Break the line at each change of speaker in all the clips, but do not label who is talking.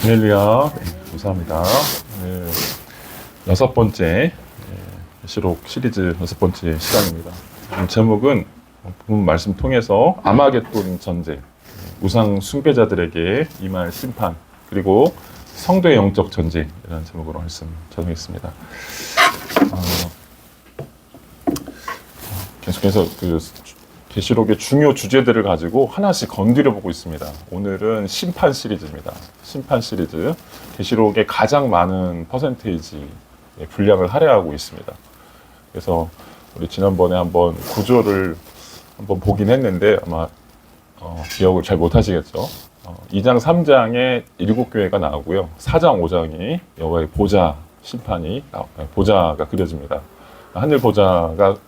할렐루야. 감사합니다. 오늘 6번째 계시록 시리즈 6번째 시간입니다. 제목은 본 말씀 통해서 아마겟돈 전쟁, 우상 숭배자들에게 임할 심판, 그리고 성도의 영적 전쟁이라는 제목으로 말씀 전하겠습니다. 계속해서 계시록의 중요 주제들을 가지고 하나씩 건드려 보고 있습니다. 오늘은 심판 시리즈입니다. 심판 시리즈. 계시록의 가장 많은 퍼센테이지 분량을 할애하고 있습니다. 그래서 우리 지난번에 한번 구조를 한번 보긴 했는데 아마 기억을 잘 못하시겠죠. 2장 3장에 7교회가 나오고요. 4장 5장이 여호와의 보좌 심판이 보좌가 그려집니다. 하늘 보좌가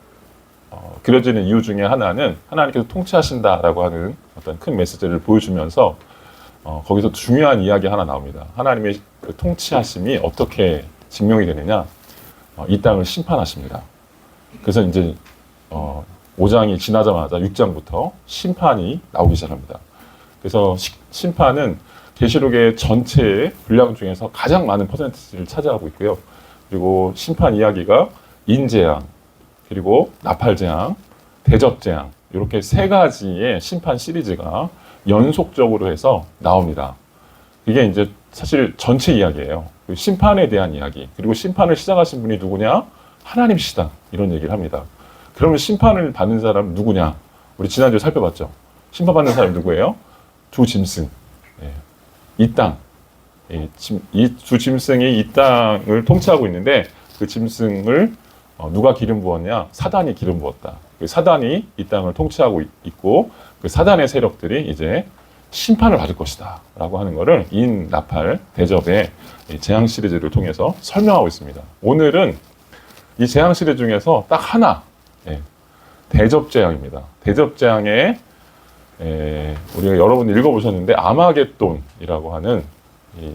그려지는 이유 중에 하나는 하나님께서 통치하신다라고 하는 어떤 큰 메시지를 보여주면서 거기서 중요한 이야기 하나 나옵니다. 하나님의 그 통치하심이 어떻게 증명이 되느냐? 이 땅을 심판하십니다. 그래서 이제 5장이 지나자마자 6장부터 심판이 나오기 시작합니다. 그래서 심판은 계시록의 전체의 분량 중에서 가장 많은 퍼센티지를 차지하고 있고요. 그리고 심판 이야기가 인재앙, 그리고 나팔재앙, 대접재앙, 이렇게 세 가지의 심판 시리즈가 연속적으로 해서 나옵니다. 이게 이제 사실 전체 이야기예요. 심판에 대한 이야기, 그리고 심판을 시작하신 분이 누구냐? 하나님이시다, 이런 얘기를 합니다. 그러면 심판을 받는 사람은 누구냐? 우리 지난주에 살펴봤죠. 심판받는 사람이 누구예요? 두 짐승, 이 땅. 이 두 짐승이 이 땅을 통치하고 있는데 그 짐승을 누가 기름 부었냐? 사단이 기름 부었다. 사단이 이 땅을 통치하고 있고 그 사단의 세력들이 이제 심판을 받을 것이다 라고 하는 것을 인, 나팔, 대접의 재앙 시리즈를 통해서 설명하고 있습니다. 오늘은 이 재앙 시리즈 중에서 딱 하나, 대접 재앙입니다. 대접 재앙에 우리가 여러분 읽어보셨는데 아마겟돈이라고 하는 이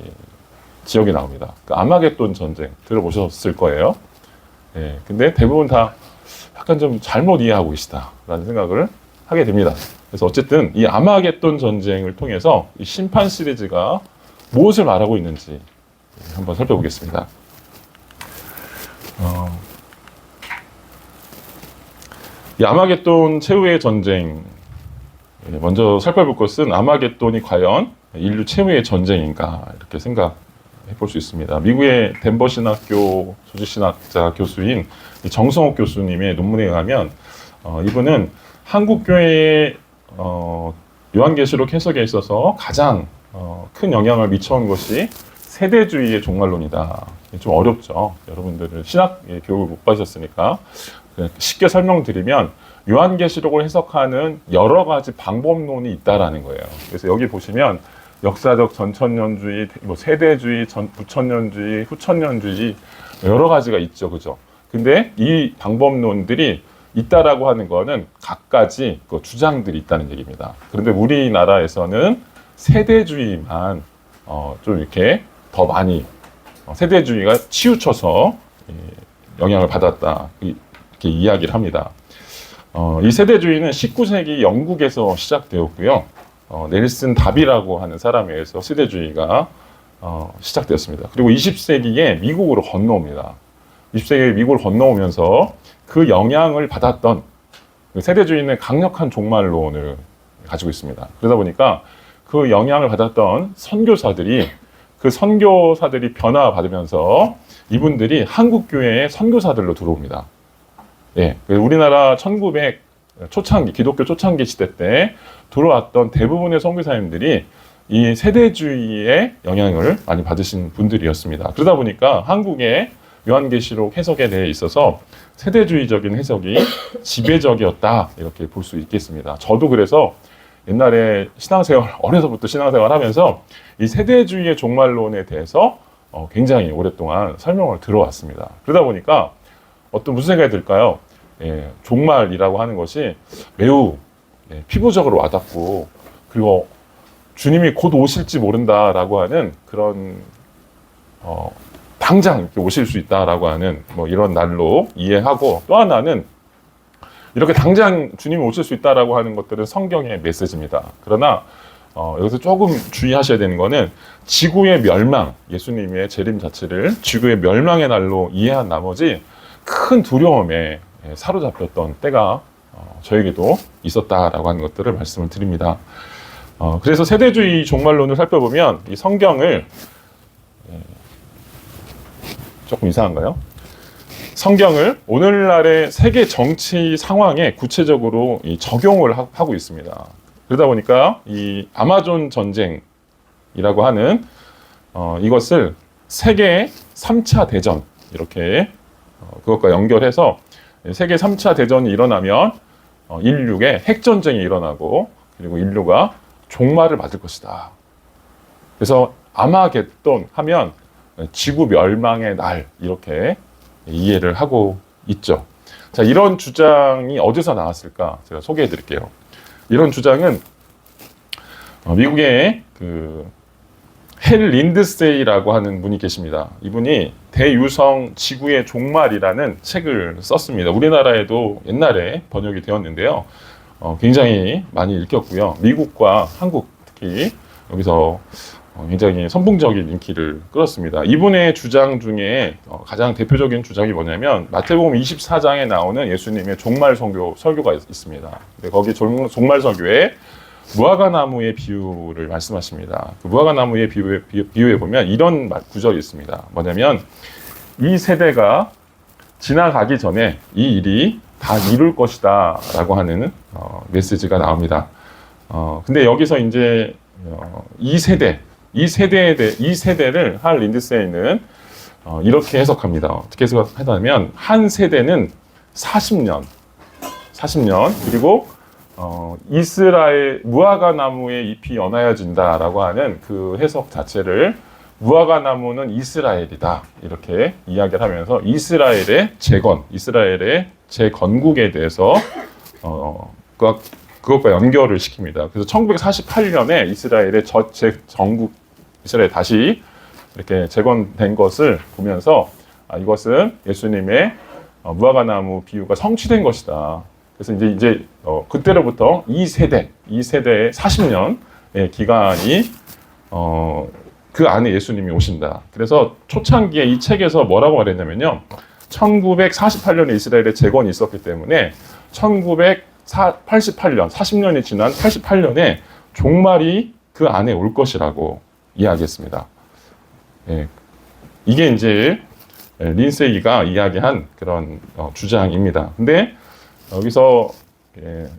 지역이 나옵니다. 그 아마겟돈 전쟁 들어보셨을 거예요. 근데 대부분 다 약간 좀 잘못 이해하고 계시다라는 생각을 하게 됩니다. 그래서 어쨌든 이 아마겟돈 전쟁을 통해서 이 심판 시리즈가 무엇을 말하고 있는지 한번 살펴보겠습니다. 이 아마겟돈 최후의 전쟁, 먼저 살펴볼 것은 아마겟돈이 과연 인류 최후의 전쟁인가 이렇게 생각해 볼 수 있습니다. 미국의 덴버 신학교 조직신학자 교수인 정성욱 교수님의 논문에 의하면 이분은 한국 교회의 요한계시록 해석에 있어서 가장 큰 영향을 미쳐온 것이 세대주의의 종말론이다. 좀 어렵죠. 여러분들은 신학 교육을 못 받으셨으니까 쉽게 설명드리면 요한계시록을 해석하는 여러 가지 방법론이 있다라는 거예요. 그래서 여기 보시면 역사적 전천년주의, 세대주의, 부천년주의, 후천년주의 여러 가지가 있죠, 그죠? 근데 이 방법론들이 있다라고 하는 거는 각가지 그 주장들이 있다는 얘기입니다. 그런데 우리나라에서는 세대주의만 좀 이렇게 더 많이 세대주의가 치우쳐서 영향을 받았다 이렇게 이야기를 합니다. 이 세대주의는 19세기 영국에서 시작되었고요. 넬슨 다비라고 하는 사람에 의해서 세대주의가 시작되었습니다. 그리고 20세기에 미국으로 건너옵니다. 20세기에 미국을 건너오면서 그 영향을 받았던 세대주의는 강력한 종말론을 가지고 있습니다. 그러다 보니까 그 영향을 받았던 선교사들이 변화받으면서 이분들이 한국교회의 선교사들로 들어옵니다. 우리나라 1900 초창기, 기독교 초창기 시대 때 들어왔던 대부분의 선교사님들이 이 세대주의의 영향을 많이 받으신 분들이었습니다. 그러다 보니까 한국의 요한계시록 해석에 대해 있어서 세대주의적인 해석이 지배적이었다 이렇게 볼 수 있겠습니다. 저도 그래서 옛날에 어려서부터 신앙생활 하면서 이 세대주의의 종말론에 대해서 굉장히 오랫동안 설명을 들어왔습니다. 그러다 보니까 무슨 생각이 들까요? 종말이라고 하는 것이 매우 피부적으로 와닿고, 그리고 주님이 곧 오실지 모른다라고 하는 그런 당장 이렇게 오실 수 있다라고 하는 이런 날로 이해하고, 또 하나는 이렇게 당장 주님이 오실 수 있다라고 하는 것들은 성경의 메시지입니다. 그러나 여기서 조금 주의하셔야 되는 거는 지구의 멸망, 예수님의 재림 자체를 지구의 멸망의 날로 이해한 나머지 큰 두려움에 사로잡혔던 때가 저에게도 있었다라고 하는 것들을 말씀을 드립니다. 그래서 세대주의 종말론을 살펴보면 이 성경을 조금 이상한가요? 성경을 오늘날의 세계 정치 상황에 구체적으로 적용을 하고 있습니다. 그러다 보니까 이 아마존 전쟁이라고 하는 이것을 세계 3차 대전 이렇게 그것과 연결해서 세계 3차 대전이 일어나면 인류의 핵전쟁이 일어나고 그리고 인류가 종말을 맞을 것이다. 그래서 아마겟돈 하면 지구 멸망의 날 이렇게 이해를 하고 있죠. 자, 이런 주장이 어디서 나왔을까? 제가 소개해 드릴게요. 이런 주장은 미국의 헬 린드세이라고 하는 분이 계십니다. 이분이 대유성 지구의 종말이라는 책을 썼습니다. 우리나라에도 옛날에 번역이 되었는데요. 굉장히 많이 읽혔고요. 미국과 한국 특히 여기서 굉장히 선풍적인 인기를 끌었습니다. 이분의 주장 중에 가장 대표적인 주장이 뭐냐면 마태복음 24장에 나오는 예수님의 종말 설교가 있습니다. 거기 종말 설교에 무화과나무의 비유를 말씀하십니다. 그 무화과나무의 비유에 보면 이런 구절이 있습니다. 뭐냐면 이 세대가 지나가기 전에 이 일이 다 이룰 것이다 라고 하는 메시지가 나옵니다. 근데 여기서 이제 이 세대를 할 린드세이는 이렇게 해석합니다. 어떻게 해석하냐면 한 세대는 40년 그리고 이스라엘 무화과나무의 잎이 연하여진다라고 하는 그 해석 자체를 무화과나무는 이스라엘이다 이렇게 이야기를 하면서 이스라엘의 재건국에 대해서 그것과 연결을 시킵니다. 그래서 1948년에 이스라엘의 이스라엘 다시 이렇게 재건된 것을 보면서 이것은 예수님의 무화과나무 비유가 성취된 것이다. 그래서 이제 그때로부터 이 세대의 40년의 기간이 그 안에 예수님이 오신다. 그래서 초창기에 이 책에서 뭐라고 말했냐면요. 1948년에 이스라엘의 재건이 있었기 때문에 1988년, 40년이 지난 88년에 종말이 그 안에 올 것이라고 이야기했습니다. 예, 이게 이제 린세이가 이야기한 그런 주장입니다. 근데 여기서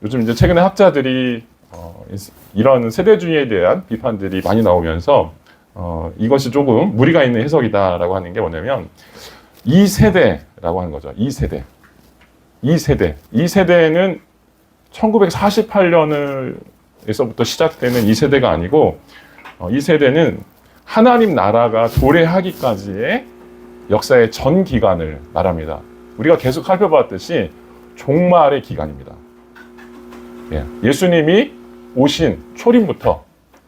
요즘 이제 최근에 학자들이 이런 세대주의에 대한 비판들이 많이 나오면서 이것이 조금 무리가 있는 해석이다라고 하는 게 뭐냐면 이 세대라고 하는 거죠. 이 세대는 1948년에서부터 시작되는 이 세대가 아니고 이 세대는 하나님 나라가 도래하기까지의 역사의 전 기간을 말합니다. 우리가 계속 살펴봤듯이 종말의 기간입니다. 예수님이 오신 초림부터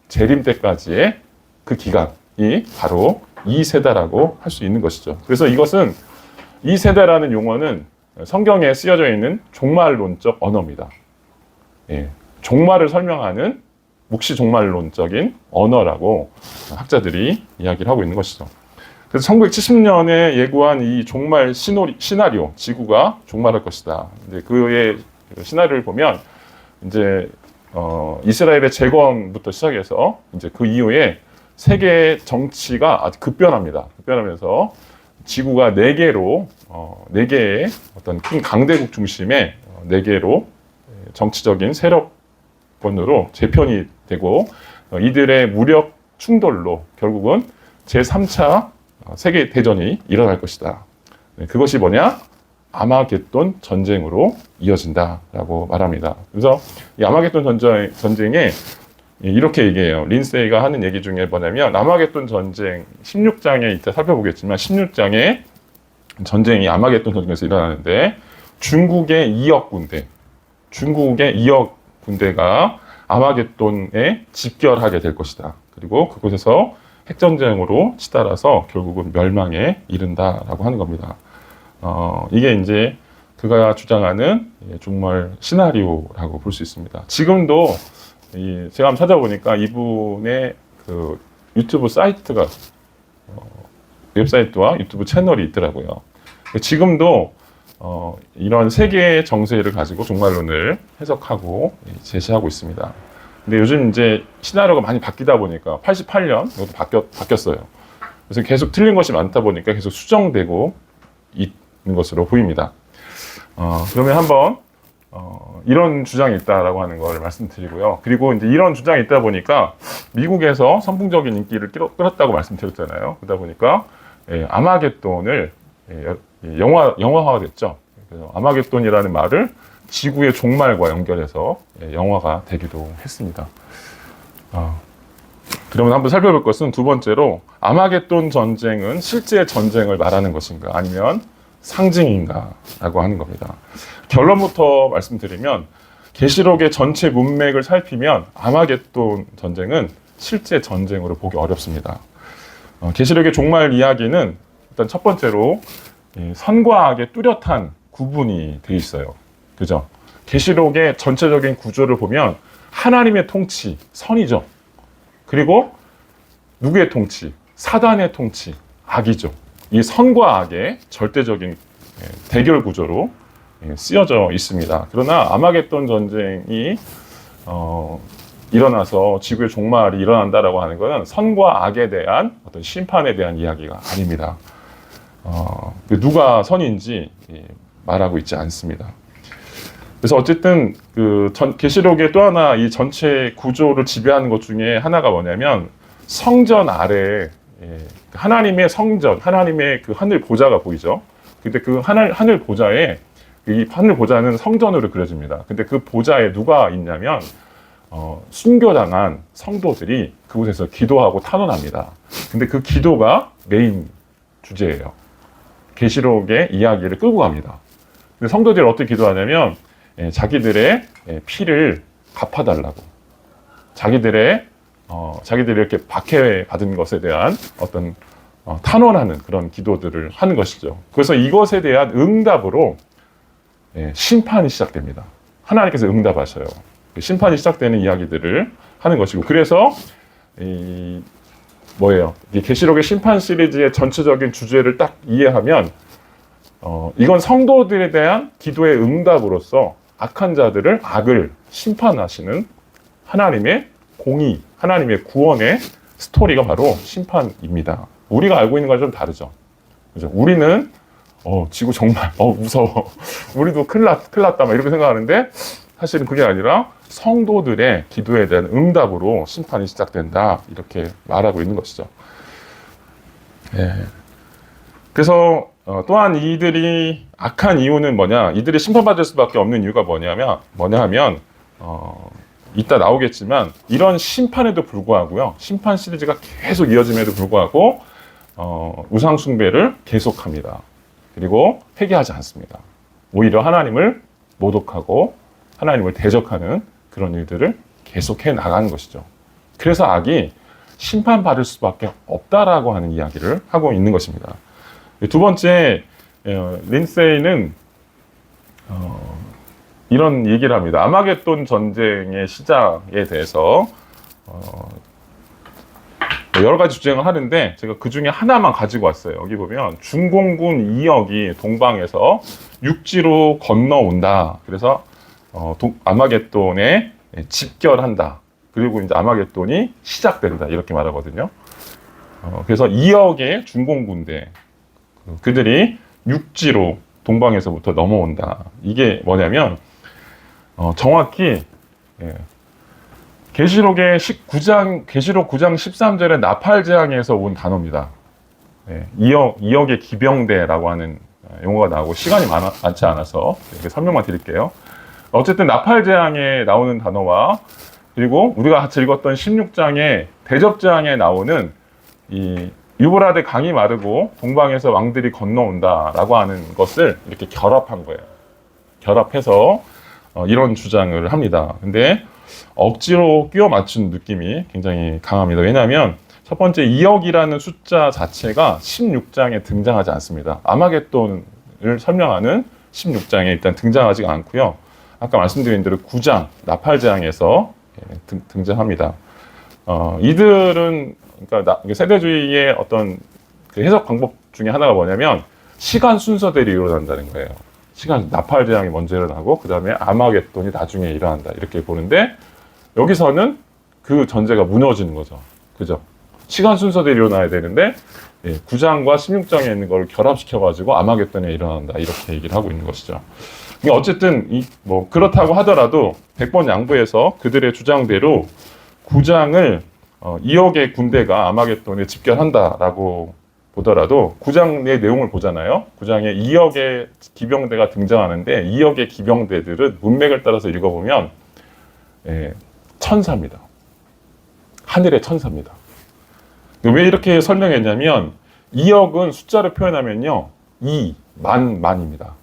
재림 때까지의 그 기간이 바로 이 세대라고 할 수 있는 것이죠. 그래서 이것은 이 세대라는 용어는 성경에 쓰여져 있는 종말론적 언어입니다. 종말을 설명하는 묵시 종말론적인 언어라고 학자들이 이야기를 하고 있는 것이죠. 그래서 1970년에 예고한 이 종말 시나리오, 지구가 종말할 것이다. 이제 그의 시나리오를 보면 이제 이스라엘의 재건부터 시작해서 이제 그 이후에 세계 정치가 아주 급변합니다. 급변하면서 지구가 네 개의 어떤 큰 강대국 중심의 네 개로 정치적인 세력권으로 재편이 되고 이들의 무력 충돌로 결국은 제3차 세계 대전이 일어날 것이다. 그것이 뭐냐? 아마겟돈 전쟁으로 이어진다라고 말합니다. 그래서 이 아마겟돈 전쟁에 이렇게 얘기해요. 린세이가 하는 얘기 중에 뭐냐면 아마겟돈 전쟁 16장에 이따 살펴보겠지만 16장에 전쟁이 아마겟돈 전쟁에서 일어나는데 중국의 2억 군대가 아마겟돈에 집결하게 될 것이다. 그리고 그곳에서 핵전쟁으로 치달아서 결국은 멸망에 이른다라고 하는 겁니다. 이게 이제 그가 주장하는 종말 시나리오라고 볼 수 있습니다. 지금도 제가 한번 찾아보니까 이분의 그 유튜브 사이트가 웹사이트와 유튜브 채널이 있더라고요. 지금도 이런 세계의 정세를 가지고 종말론을 해석하고 제시하고 있습니다. 근데 요즘 이제 시나리오가 많이 바뀌다 보니까 88년 이것도 바뀌었어요. 그래서 계속 틀린 것이 많다 보니까 계속 수정되고 있는 것으로 보입니다. 그러면 한번 이런 주장이 있다라고 하는 걸 말씀드리고요. 그리고 이제 이런 주장이 있다 보니까 미국에서 선풍적인 인기를 끌었다고 말씀드렸잖아요. 그러다 보니까 아마겟돈을 영화화가 됐죠. 그래서 아마겟돈이라는 말을 지구의 종말과 연결해서 영화가 되기도 했습니다. 그러면 한번 살펴볼 것은 두 번째로 아마겟돈 전쟁은 실제 전쟁을 말하는 것인가 아니면 상징인가 라고 하는 겁니다. 결론부터 말씀드리면 계시록의 전체 문맥을 살피면 아마겟돈 전쟁은 실제 전쟁으로 보기 어렵습니다. 계시록의 종말 이야기는 일단 첫 번째로 선과 악의 뚜렷한 구분이 되어 있어요. 그죠? 계시록의 전체적인 구조를 보면 하나님의 통치, 선이죠. 그리고 누구의 통치? 사단의 통치, 악이죠. 이 선과 악의 절대적인 대결 구조로 쓰여져 있습니다. 그러나 아마겟돈 전쟁이 일어나서 지구의 종말이 일어난다라고 하는 것은 선과 악에 대한 어떤 심판에 대한 이야기가 아닙니다. 누가 선인지 말하고 있지 않습니다. 그래서 어쨌든 그 계시록의 또 하나 이 전체 구조를 지배하는 것 중에 하나가 뭐냐면 성전 아래 하나님의 성전, 하나님의 그 하늘 보좌가 보이죠. 근데 그 하늘 보좌에 이 하늘 보좌는 성전으로 그려집니다. 근데 그 보좌에 누가 있냐면 순교당한 성도들이 그곳에서 기도하고 탄원합니다. 근데 그 기도가 메인 주제예요. 계시록의 이야기를 끌고 갑니다. 근데 성도들이 어떻게 기도하냐면 자기들의 피를 갚아달라고, 자기들이 이렇게 박해받은 것에 대한 어떤 탄원하는 그런 기도들을 하는 것이죠. 그래서 이것에 대한 응답으로 심판이 시작됩니다. 하나님께서 응답하셔요. 심판이 시작되는 이야기들을 하는 것이고, 그래서 이 계시록의 심판 시리즈의 전체적인 주제를 딱 이해하면 이건 성도들에 대한 기도의 응답으로서 악한 자들을 악을 심판하시는 하나님의 공의, 하나님의 구원의 스토리가 바로 심판입니다. 우리가 알고 있는 거랑 좀 다르죠. 그죠? 우리는 지구 정말 무서워. 우리도 큰일 났다 막 이렇게 생각하는데 사실은 그게 아니라 성도들의 기도에 대한 응답으로 심판이 시작된다 이렇게 말하고 있는 것이죠. 그래서 또한 이들이 악한 이유는 뭐냐, 이들이 심판받을 수밖에 없는 이유가 뭐냐 하면 이따 나오겠지만 이런 심판에도 불구하고요, 심판 시리즈가 계속 이어짐에도 불구하고 우상 숭배를 계속합니다. 그리고 회개하지 않습니다. 오히려 하나님을 모독하고 하나님을 대적하는 그런 일들을 계속해 나가는 것이죠. 그래서 악이 심판받을 수밖에 없다라고 하는 이야기를 하고 있는 것입니다. 두 번째, 린세이는 이런 얘기를 합니다. 아마겟돈 전쟁의 시작에 대해서 여러 가지 주장을 하는데 제가 그 중에 하나만 가지고 왔어요. 여기 보면 중공군 2억이 동방에서 육지로 건너온다. 그래서 아마겟돈에 집결한다. 그리고 이제 아마겟돈이 시작된다. 이렇게 말하거든요. 그래서 2억의 중공군대, 그들이 육지로 동방에서부터 넘어온다. 이게 뭐냐면 정확히 계시록 9장 13절의 나팔재앙에서 온 단어입니다. 2억의 기병대라고 하는 용어가 나오고 시간이 많지 않아서 이렇게 설명만 드릴게요. 어쨌든 나팔재앙에 나오는 단어와 그리고 우리가 같이 읽었던 16장의 대접재앙에 나오는 이 유브라데 강이 마르고 동방에서 왕들이 건너온다라고 하는 것을 이렇게 결합한 거예요. 결합해서 이런 주장을 합니다. 근데 억지로 끼워 맞춘 느낌이 굉장히 강합니다. 왜냐하면 첫 번째 2억이라는 숫자 자체가 16장에 등장하지 않습니다. 아마겟돈을 설명하는 16장에 일단 등장하지가 않고요. 아까 말씀드린 대로 9장 나팔재앙에서 등장합니다. 이들은 그러니까 세대주의의 어떤 그 해석 방법 중에 하나가 뭐냐면 시간 순서대로 일어난다는 거예요. 시간 나팔 재앙이 먼저 일어나고 그 다음에 아마겟돈이 나중에 일어난다 이렇게 보는데 여기서는 그 전제가 무너지는 거죠. 그죠? 시간 순서대로 일어나야 되는데 9장과 16장에 있는 걸 결합시켜가지고 아마겟돈에 일어난다 이렇게 얘기를 하고 있는 것이죠. 어쨌든 뭐 그렇다고 하더라도 100번 양보해서 그들의 주장대로 9장을 2억의 군대가 아마겟돈에 집결한다라고 보더라도 9장 내 내용을 보잖아요. 9장에 2억의 기병대가 등장하는데 2억의 기병대들은 문맥을 따라서 읽어보면 천사입니다. 하늘의 천사입니다. 왜 이렇게 설명했냐면 2억은 숫자로 표현하면요. 만입니다.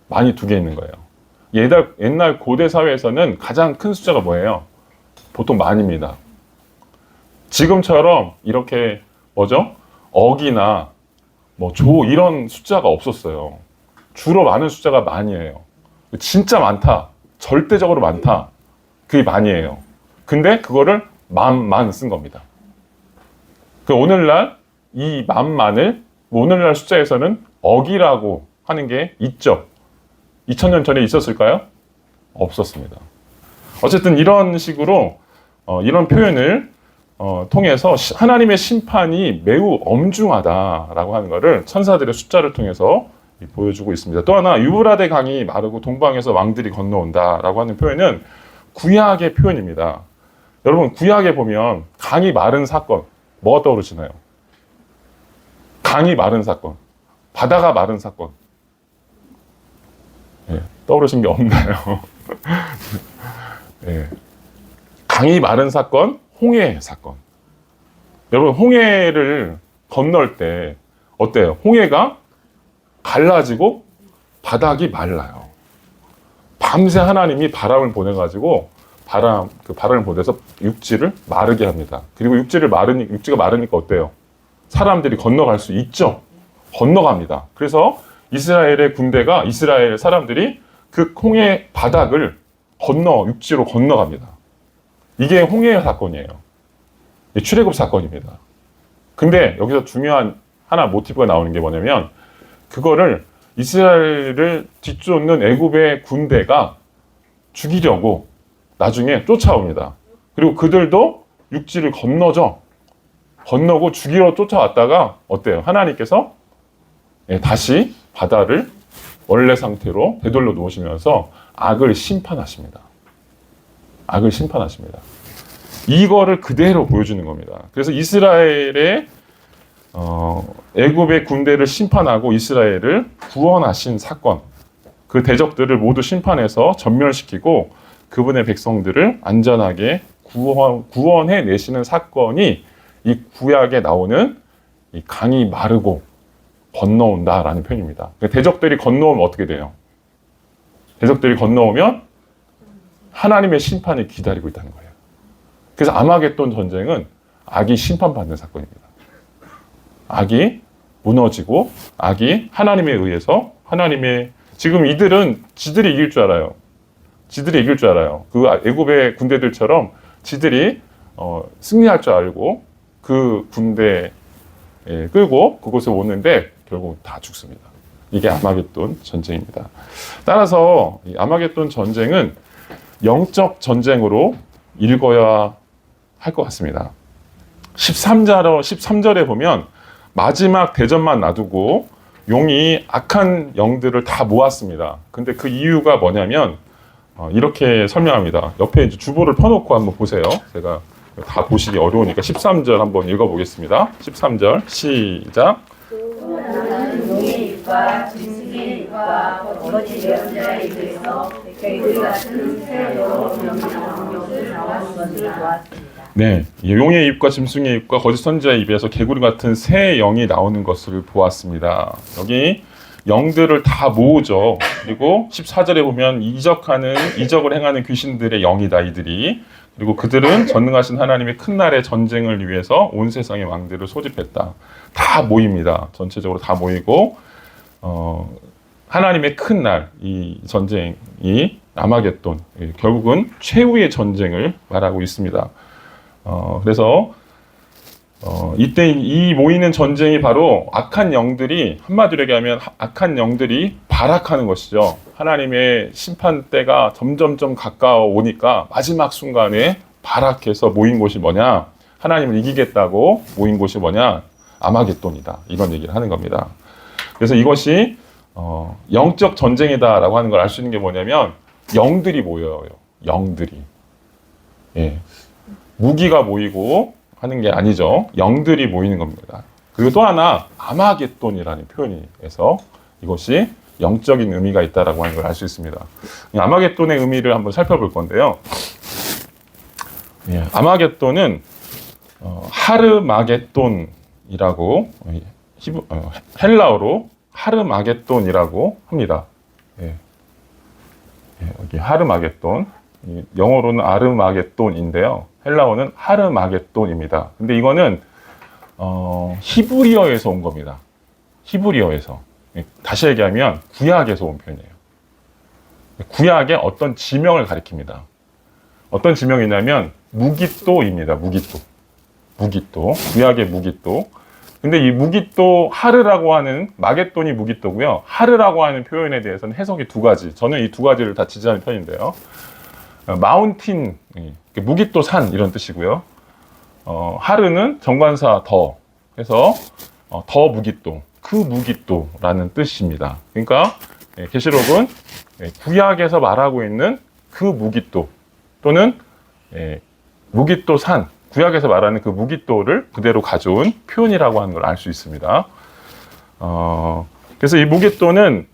만이 두 개 있는 거예요. 옛날 고대 사회에서는 가장 큰 숫자가 뭐예요? 보통 만입니다. 지금처럼 이렇게 뭐죠? 억이나 뭐 조 이런 숫자가 없었어요. 주로 많은 숫자가 만이에요. 진짜 많다. 절대적으로 많다. 그게 만이에요. 근데 그거를 만만 쓴 겁니다. 그 오늘날 이 만만을 오늘날 숫자에서는 억이라고 하는 게 있죠. 2000년 전에 있었을까요? 없었습니다. 어쨌든 이런 식으로 이런 표현을 통해서 하나님의 심판이 매우 엄중하다라고 하는 것을 천사들의 숫자를 통해서 보여주고 있습니다. 또 하나 유브라데 강이 마르고 동방에서 왕들이 건너온다라고 하는 표현은 구약의 표현입니다. 여러분 구약에 보면 강이 마른 사건 뭐가 떠오르시나요? 강이 마른 사건, 바다가 마른 사건. 떠오르신 게 없나요? 강이 마른 사건, 홍해 사건. 여러분 홍해를 건널 때 어때요? 홍해가 갈라지고 바닥이 말라요. 밤새 하나님이 바람을 보내가지고 그 바람을 보내서 육지를 마르게 합니다. 그리고 육지가 마르니까 어때요? 사람들이 건너갈 수 있죠. 건너갑니다. 그래서 이스라엘 사람들이 그 홍해 바닥을 육지로 건너갑니다. 이게 홍해 사건이에요. 출애굽 사건입니다. 근데 여기서 중요한 하나 모티브가 나오는 게 뭐냐면 그거를 이스라엘을 뒤쫓는 애굽의 군대가 죽이려고 나중에 쫓아옵니다. 그리고 그들도 육지를 건너고 죽이러 쫓아왔다가 어때요? 하나님께서 다시 바다를 원래 상태로 되돌려 놓으시면서 악을 심판하십니다. 악을 심판하십니다. 이거를 그대로 보여주는 겁니다. 그래서 이스라엘의 애굽의 군대를 심판하고 이스라엘을 구원하신 사건, 그 대적들을 모두 심판해서 전멸시키고 그분의 백성들을 안전하게 구원해 내시는 사건이 이 구약에 나오는 이 강이 마르고 건너온다라는 표현입니다. 대적들이 건너오면 어떻게 돼요? 대적들이 건너오면 하나님의 심판이 기다리고 있다는 거예요. 그래서 아마겟돈 전쟁은 악이 심판받는 사건입니다. 악이 무너지고 악이 하나님에 의해서 지금 이들은 지들이 이길 줄 알아요. 그 애굽의 군대들처럼 지들이 승리할 줄 알고 그 군대 끌고 그곳에 오는데 결국 다 죽습니다. 이게 아마겟돈 전쟁입니다. 따라서 이 아마겟돈 전쟁은 영적 전쟁으로 읽어야 할 것 같습니다. 13절에 보면 마지막 대전만 놔두고 용이 악한 영들을 다 모았습니다. 근데 그 이유가 뭐냐면 이렇게 설명합니다. 옆에 이제 주보를 펴놓고 한번 보세요. 제가 다 보시기 어려우니까 13절 한번 읽어보겠습니다. 13절 시작.
나는 용의 입과 짐승의 입과 거짓 예언자의 입에서 개구리 같은 새 여러 명령을 나왔을 보았습니다.
네, 용의 입과 짐승의 입과 거짓 선지자의 입에서 개구리 같은 새 영이 나오는 것을 보았습니다. 여기 영들을 다 모으죠. 그리고 14절에 보면 이적을 행하는 귀신들의 영이다 이들이. 그리고 그들은 전능하신 하나님의 큰 날의 전쟁을 위해서 온 세상의 왕들을 소집했다. 다 모입니다. 전체적으로 다 모이고 하나님의 큰 날, 이 전쟁이 아마겟돈. 결국은 최후의 전쟁을 말하고 있습니다. 그래서 이때 이 모이는 전쟁이 바로 악한 영들이, 한마디로 얘기하면 악한 영들이 발악하는 것이죠. 하나님의 심판 때가 점점점 가까워 오니까 마지막 순간에 발악해서 모인 곳이 뭐냐? 하나님을 이기겠다고 모인 곳이 뭐냐? 아마겟돈이다. 이런 얘기를 하는 겁니다. 그래서 이것이 영적 전쟁이다라고 하는 걸 알 수 있는 게 뭐냐면 영들이 모여요. 영들이. 예. 무기가 모이고 하는 게 아니죠. 영들이 모이는 겁니다. 그리고 또 하나 아마겟돈이라는 표현에서 이것이 영적인 의미가 있다라고 하는 걸 알 수 있습니다. 아마겟돈의 의미를 한번 살펴볼 건데요. 예, 아마겟돈은 하르마겟돈이라고 헬라어로 하르마겟돈이라고 합니다. 예. 예, 여기 하르마겟돈, 영어로는 아르마겟돈인데요. 헬라어는 하르마겟돈입니다. 근데 이거는 히브리어에서 온 겁니다. 히브리어에서. 다시 얘기하면 구약에서 온 표현이에요. 구약의 어떤 지명을 가리킵니다. 어떤 지명이냐면 무깃도입니다. 무깃도. 무깃도. 구약의 무깃도. 근데 이 무깃도, 하르라고 하는, 마겟돈이 무깃도고요. 하르라고 하는 표현에 대해서는 해석이 두 가지. 저는 이 두 가지를 다 지지하는 편인데요. 마운틴, 무깃도 산 이런 뜻이고요. 하르는 정관사 더 해서 더 무깃도, 그 무깃도라는 뜻입니다. 그러니까 계시록은 구약에서 말하고 있는 그 무깃도 또는 무깃도 산, 구약에서 말하는 그 무깃도를 그대로 가져온 표현이라고 하는 걸 알 수 있습니다. 그래서 이 무깃도는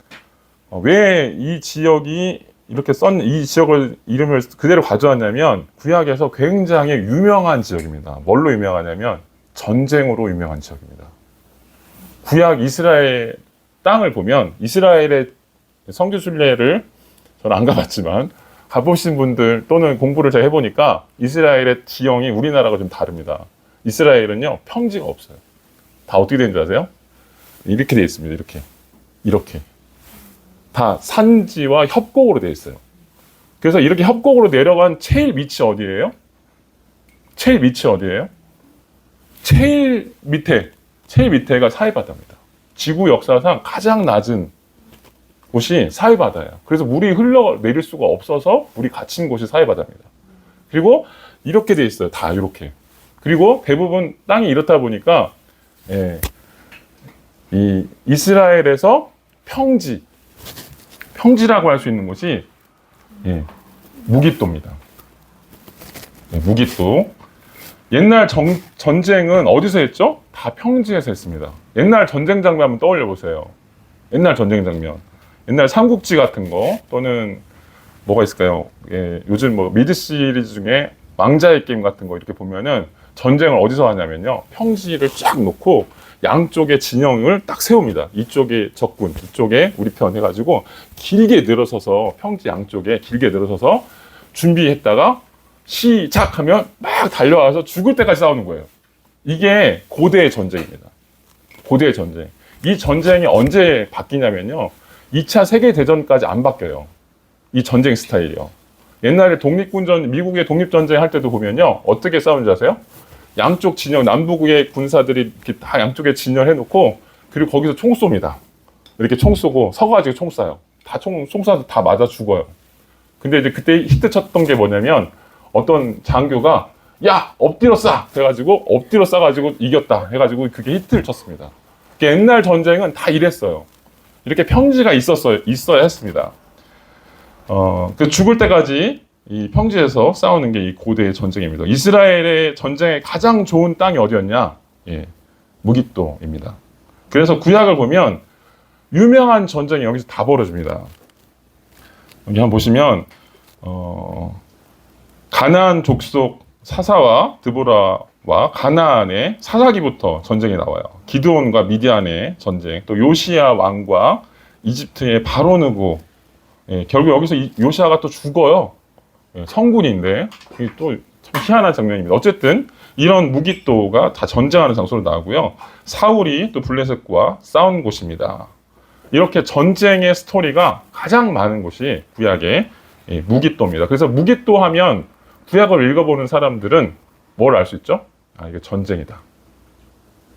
왜 이 지역이 이렇게 이 지역을 이름을 그대로 가져왔냐면 구약에서 굉장히 유명한 지역입니다. 뭘로 유명하냐면 전쟁으로 유명한 지역입니다. 구약 이스라엘 땅을 보면 이스라엘의 성교 순례를 저는 안 가봤지만 가보신 분들 또는 공부를 제가 해보니까 이스라엘의 지형이 우리나라가 좀 다릅니다. 이스라엘은요 평지가 없어요. 다 어떻게 되는지 아세요? 이렇게 되어 있습니다. 이렇게 다 산지와 협곡으로 되어 있어요. 그래서 이렇게 협곡으로 내려간 제일 밑이 어디예요? 제일 밑에가 사해바다입니다. 지구 역사상 가장 낮은 곳이 사해바다예요. 그래서 물이 흘러내릴 수가 없어서 물이 갇힌 곳이 사해바다입니다. 그리고 이렇게 돼 있어요. 다 이렇게. 그리고 대부분 땅이 이렇다 보니까 이 이스라엘에서 평지라고 할 수 있는 곳이 무깃도입니다. 무깃도. 옛날 전쟁은 어디서 했죠? 다 평지에서 했습니다. 옛날 전쟁 장면 한번 떠올려 보세요. 옛날 전쟁 장면. 옛날 삼국지 같은 거 또는 뭐가 있을까요? 요즘 뭐 미드 시리즈 중에 왕자의 게임 같은 거 이렇게 보면은 전쟁을 어디서 하냐면요. 평지를 쫙 놓고 양쪽에 진영을 딱 세웁니다. 이쪽에 적군, 이쪽에 우리 편 해가지고 길게 늘어서서 평지 양쪽에 길게 늘어서서 준비했다가 시작하면 막 달려와서 죽을 때까지 싸우는 거예요. 이게 고대의 전쟁입니다. 고대의 전쟁. 이 전쟁이 언제 바뀌냐면요. 2차 세계대전까지 안 바뀌어요. 이 전쟁 스타일이요. 옛날에 미국의 독립전쟁 할 때도 보면요. 어떻게 싸우는지 아세요? 양쪽 진영, 남북의 군사들이 이렇게 다 양쪽에 진열해놓고, 그리고 거기서 총 쏩니다. 이렇게 총 쏘고, 서가지고 총 쏴요. 총 쏴서 다 맞아 죽어요. 근데 이제 그때 히트 쳤던 게 뭐냐면, 어떤 장교가, 야! 엎드려 쏴! 해가지고, 엎드려 쏴가지고 이겼다. 해가지고 그게 히트를 쳤습니다. 옛날 전쟁은 다 이랬어요. 이렇게 평지가 있어야 했습니다. 그 죽을 때까지 이 평지에서 싸우는 게 이 고대의 전쟁입니다. 이스라엘의 전쟁의 가장 좋은 땅이 어디였냐? 무깃도입니다. 그래서 구약을 보면 유명한 전쟁이 여기서 다 벌어집니다. 여기 한번 보시면 가나안 족속 사사와 드보라와 가나안의 사사기부터 전쟁이 나와요. 기드온과 미디안의 전쟁, 또 요시야 왕과 이집트의 바로느고, 결국 여기서 요시야가 또 죽어요. 성군인데 또 참 희한한 장면입니다. 어쨌든 이런 무깃도가 다 전쟁하는 장소로 나오고요. 사울이 또 블레셋과 싸운 곳입니다. 이렇게 전쟁의 스토리가 가장 많은 곳이 구약의 예, 무기또입니다. 그래서 무기또 하면 구약을 읽어보는 사람들은 뭘 알 수 있죠? 아, 이게 전쟁이다.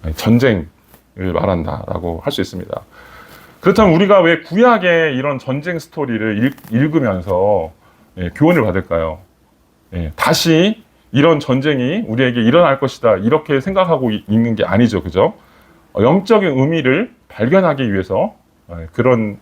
아니, 전쟁을 말한다라고 할 수 있습니다. 그렇다면 우리가 왜 구약의 이런 전쟁 스토리를 읽으면서 예, 교훈을 받을까요? 예, 다시 이런 전쟁이 우리에게 일어날 것이다 이렇게 생각하고 있는 게 아니죠, 그죠? 영적인 의미를 발견하기 위해서 그런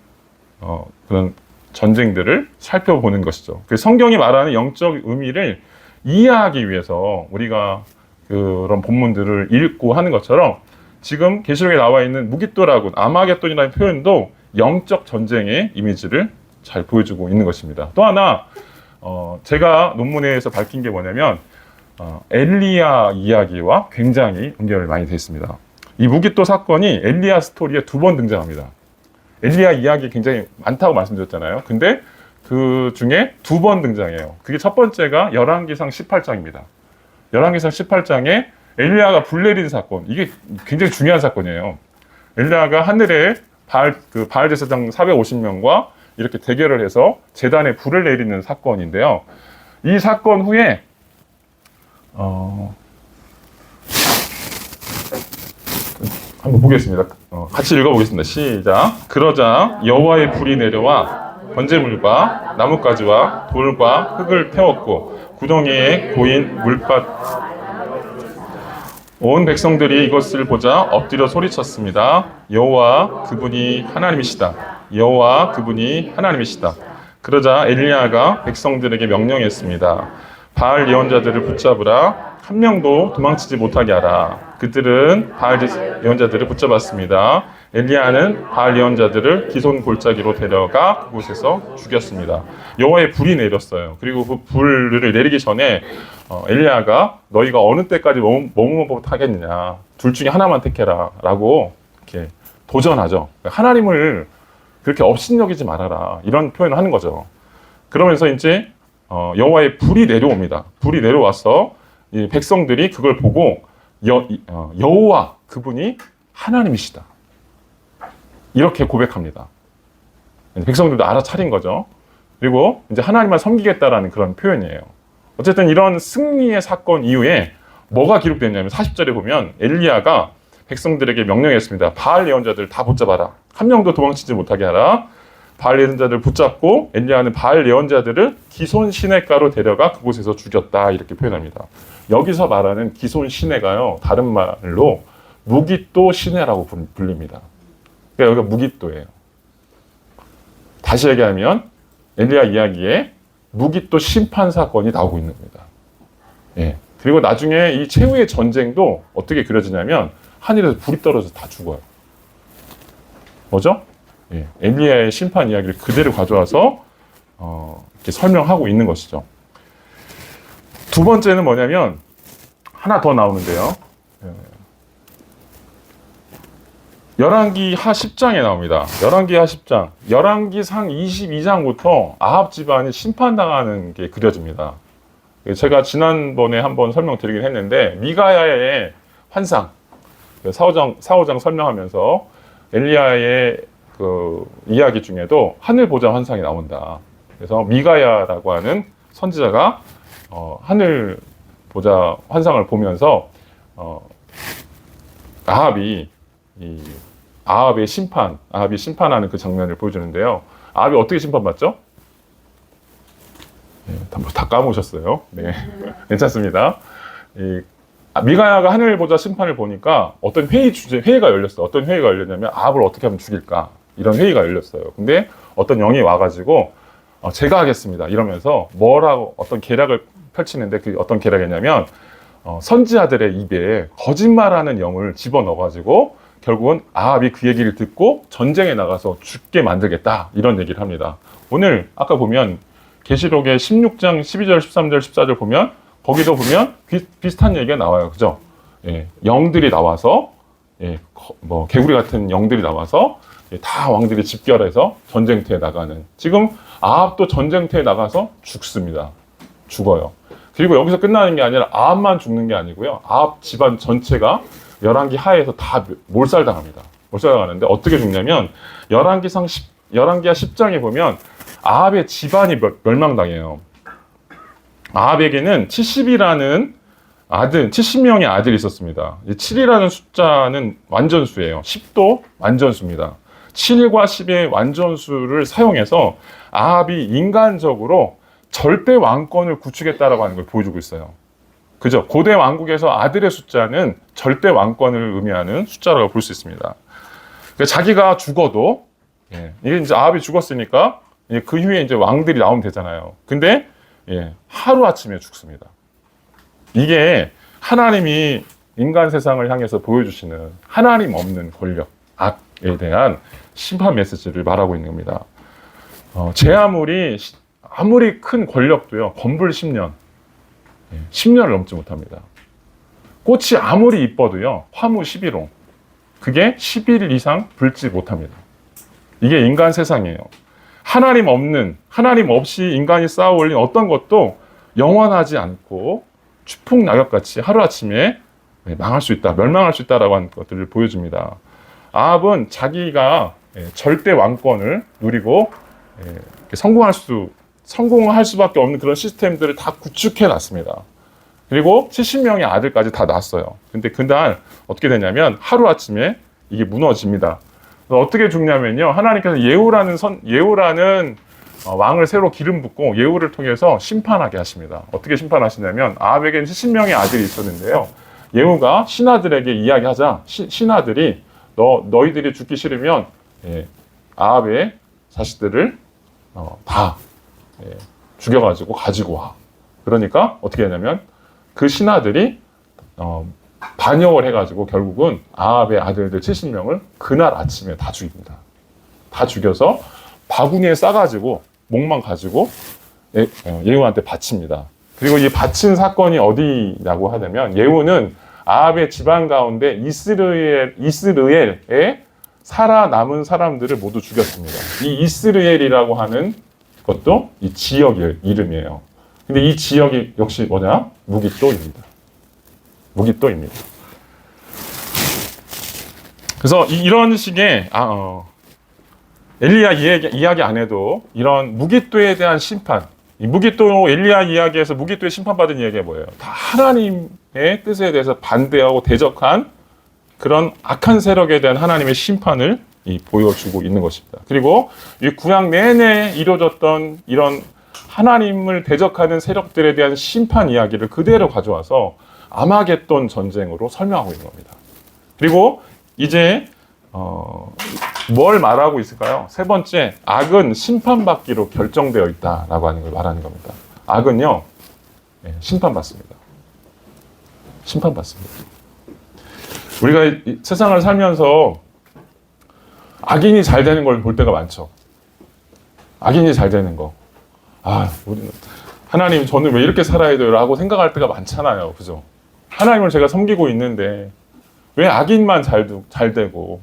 전쟁들을 살펴보는 것이죠. 그 성경이 말하는 영적 의미를 이해하기 위해서 우리가 그런 본문들을 읽고 하는 것처럼 지금 계시록에 나와 있는 무기또라고 아마겟돈이라는 표현도 영적 전쟁의 이미지를 잘 보여주고 있는 것입니다. 또 하나 제가 논문에서 밝힌 게 뭐냐면 엘리야 이야기와 굉장히 연결이 많이 되어 있습니다. 이 무기또 사건이 엘리야 스토리에 2번 등장합니다. 엘리야 이야기 굉장히 많다고 말씀드렸잖아요. 근데 그 중에 2번 등장해요. 그게 첫 번째가 열왕기상 18장입니다. 열왕기상 18장에 엘리야가 불 내린 사건, 이게 굉장히 중요한 사건이에요. 엘리야가 하늘에 바알 제사장 450명과 이렇게 대결을 해서 제단에 불을 내리는 사건인데요. 이 사건 후에 한번 보겠습니다. 같이 읽어보겠습니다. 시작. 그러자 여호와의 불이 내려와 번제물과 나뭇가지와 돌과 흙을 태웠고 구덩이에 고인 물밭 온 백성들이 이것을 보자 엎드려 소리쳤습니다. 여호와 그분이 하나님이시다. 여호와 그분이 하나님이시다. 그러자 엘리야가 백성들에게 명령했습니다. 바알 예언자들을 붙잡으라. 한 명도 도망치지 못하게 하라. 그들은 바알 예언자들을 붙잡았습니다. 엘리야는 바알 예언자들을 기손 골짜기로 데려가 그곳에서 죽였습니다. 여호와의 불이 내렸어요. 그리고 그 불을 내리기 전에 엘리야가 너희가 어느 때까지 머무는 법 하겠느냐, 둘 중에 하나만 택해라 라고 이렇게 도전하죠. 하나님을 그렇게 업신여기지 말아라 이런 표현을 하는 거죠. 그러면서 이제 여호와의 불이 내려옵니다. 불이 내려와서 이 백성들이 그걸 보고 여호와 그분이 하나님이시다 이렇게 고백합니다. 백성들도 알아차린 거죠. 그리고 이제 하나님만 섬기겠다라는 그런 표현이에요. 어쨌든 이런 승리의 사건 이후에 뭐가 기록됐냐면 40절에 보면 엘리야가 백성들에게 명령했습니다. 바알 예언자들 다 붙잡아라. 한 명도 도망치지 못하게 하라. 바알 예언자들을 붙잡고 엘리야는 바알 예언자들을 기손 시내가로 데려가 그곳에서 죽였다 이렇게 표현합니다. 여기서 말하는 기손 시내가요, 다른 말로 무기또 시내라고 불립니다. 그러니까 여기가 무기또예요. 다시 얘기하면 엘리야 이야기에 무기또 심판 사건이 나오고 있는 겁니다. 예. 그리고 나중에 이 최후의 전쟁도 어떻게 그려지냐면 하늘에서 불이 떨어져서 다 죽어요. 뭐죠? 예. 엘리야의 심판 이야기를 그대로 가져와서 이렇게 설명하고 있는 것이죠. 두 번째는 뭐냐면 하나 더 나오는데요. 열왕기 하 10장에 나옵니다. 열왕기 하 10장. 열왕기상 22장부터 아합 집안이 심판당하는 게 그려집니다. 제가 지난번에 한번 설명드리긴 했는데 미가야의 환상, 사오장 설명하면서 엘리야의 그 이야기 중에도 하늘 보자 환상이 나온다. 그래서 미가야라고 하는 선지자가 하늘 보자 환상을 보면서 아합이 아합이 심판하는 그 장면을 보여주는데요. 아합이 어떻게 심판받죠? 네, 다 까먹으셨어요. 네, 괜찮습니다. 미가야가 하늘 보자 심판을 보니까 어떤 회의가 열렸어요. 어떤 회의가 열렸냐면 아합을 어떻게 하면 죽일까 이런 회의가 열렸어요. 근데 어떤 영이 와가지고 제가 하겠습니다 이러면서 어떤 계략을 펼치는데 그 어떤 계략이냐면 선지자들의 입에 거짓말하는 영을 집어넣어가지고 결국은 아합이 그 얘기를 듣고 전쟁에 나가서 죽게 만들겠다 이런 얘기를 합니다. 오늘 아까 보면 계시록의 16장 12절 13절 14절 보면 거기도 보면 비슷한 얘기가 나와요. 그죠? 예, 영들이 나와서 개구리 같은 영들이 나와서 다 왕들이 집결해서 전쟁터에 나가는, 지금 아합도 전쟁터에 나가서 죽습니다. 죽어요. 그리고 여기서 끝나는 게 아니라 아합만 죽는 게 아니고요. 아합 집안 전체가 열왕기 하에서 다 몰살당합니다. 몰살당하는데 어떻게 죽냐면 열왕기하 10장에 보면 아합의 집안이 멸망당해요. 아합에게는 70명의 아들이 있었습니다. 7이라는 숫자는 완전수예요. 10도 완전수입니다. 7과 10의 완전수를 사용해서 아합이 인간적으로 절대 왕권을 구축했다라고 하는 걸 보여주고 있어요. 그죠? 고대 왕국에서 아들의 숫자는 절대 왕권을 의미하는 숫자라고 볼 수 있습니다. 그러니까 자기가 죽어도, 이게 이제 아합이 죽었으니까 그 후에 이제 왕들이 나오면 되잖아요. 근데 하루 아침에 죽습니다. 이게 하나님이 인간 세상을 향해서 보여주시는 하나님 없는 권력, 악에 대한 심판 메시지를 말하고 있는 겁니다. 제 아무리 큰 권력도요, 건불 10년, 10년을 넘지 못합니다. 꽃이 아무리 이뻐도요, 화무 11호, 그게 10일 이상 불지 못합니다. 이게 인간 세상이에요. 하나님 없이 인간이 쌓아 올린 어떤 것도 영원하지 않고 추풍낙엽같이 하루아침에 망할 수 있다, 멸망할 수 있다라고 하는 것들을 보여줍니다. 아합은 자기가 절대 왕권을 누리고 성공할 수밖에 없는 그런 시스템들을 다 구축해 놨습니다. 그리고 70명의 아들까지 다 낳았어요. 근데 그날 어떻게 되냐면 하루아침에 이게 무너집니다. 어떻게 죽냐면요, 하나님께서 예후라는 왕을 새로 기름 붓고 예후를 통해서 심판하게 하십니다. 어떻게 심판하시냐면 아합에게는 70명의 아들이 있었는데요, 예후가 신하들에게 이야기하자 신하들이 너희들이 죽기 싫으면 아합의 자식들을 다 죽여가지고 가지고 와. 그러니까 어떻게 하냐면 그 신하들이 반역을 해가지고 결국은 아합의 아들들 70명을 그날 아침에 다 죽입니다. 다 죽여서 바구니에 싸가지고 목만 가지고 예후한테 바칩니다. 그리고 이 바친 사건이 어디냐고 하냐면 예후는 아합의 집안 가운데 이스르엘에 살아남은 사람들을 모두 죽였습니다. 이 이스르엘이라고 하는 것도 이 지역의 이름이에요. 근데 이 지역이 역시 뭐냐? 무깃도입니다. 무깃도입니다. 그래서 이런 식의 엘리야 이야기 안 해도 이런 무깃도에 대한 심판, 이 무깃도 엘리야 이야기에서 무깃도에 심판받은 이야기가 뭐예요? 다 하나님의 뜻에 대해서 반대하고 대적한 그런 악한 세력에 대한 하나님의 심판을 보여주고 있는 것입니다. 그리고 이 구약 내내 이루어졌던 이런 하나님을 대적하는 세력들에 대한 심판 이야기를 그대로 가져와서 아마겟돈 전쟁으로 설명하고 있는 겁니다. 그리고 이제 뭘 말하고 있을까요? 세 번째, 악은 심판받기로 결정되어 있다라고 하는 걸 말하는 겁니다. 악은요, 심판받습니다. 심판받습니다. 우리가 이 세상을 살면서 악인이 잘 되는 걸 볼 때가 많죠. 악인이 잘 되는 거. 우리는 하나님, 저는 왜 이렇게 살아야 돼요? 라고 생각할 때가 많잖아요. 그죠? 하나님을 제가 섬기고 있는데 왜 악인만 잘 되고